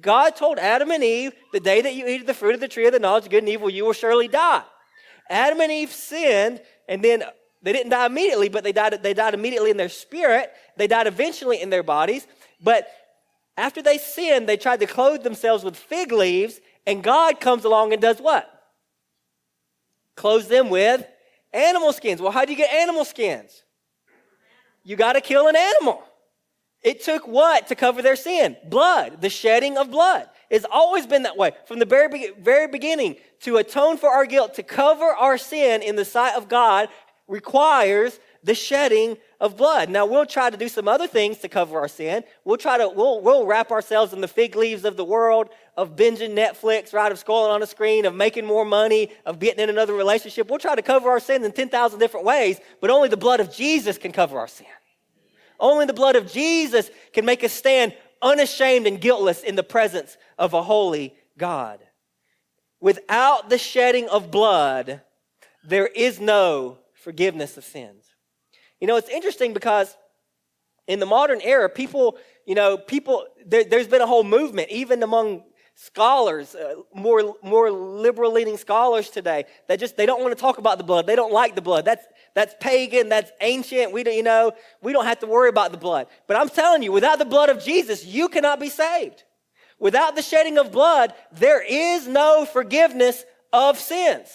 God told Adam and Eve, the day that you eat of the fruit of the tree of the knowledge of good and evil, you will surely die. Adam and Eve sinned, and then they didn't die immediately, but they died immediately in their spirit. They died eventually in their bodies. But after they sinned, they tried to clothe themselves with fig leaves, and God comes along and does what? Clothes them with animal skins. Well, how do you get animal skins? You got to kill an animal. It took what to cover their sin? Blood, the shedding of blood. It's always been that way. From the very beginning, to atone for our guilt, to cover our sin in the sight of God requires the shedding of blood. Now, we'll try to do some other things to cover our sin. We'll wrap ourselves in the fig leaves of the world, of binging Netflix, right, of scrolling on a screen, of making more money, of getting in another relationship. We'll try to cover our sin in 10,000 different ways, but only the blood of Jesus can cover our sin. Only the blood of Jesus can make us stand unashamed and guiltless in the presence of a holy God. Without the shedding of blood, there is no forgiveness of sins. You know, it's interesting because in the modern era, there's been a whole movement, even among scholars, more liberal-leaning scholars today, that they don't want to talk about the blood. They don't like the blood. That's pagan. That's ancient. We don't have to worry about the blood. But I'm telling you, without the blood of Jesus, you cannot be saved. Without the shedding of blood, there is no forgiveness of sins.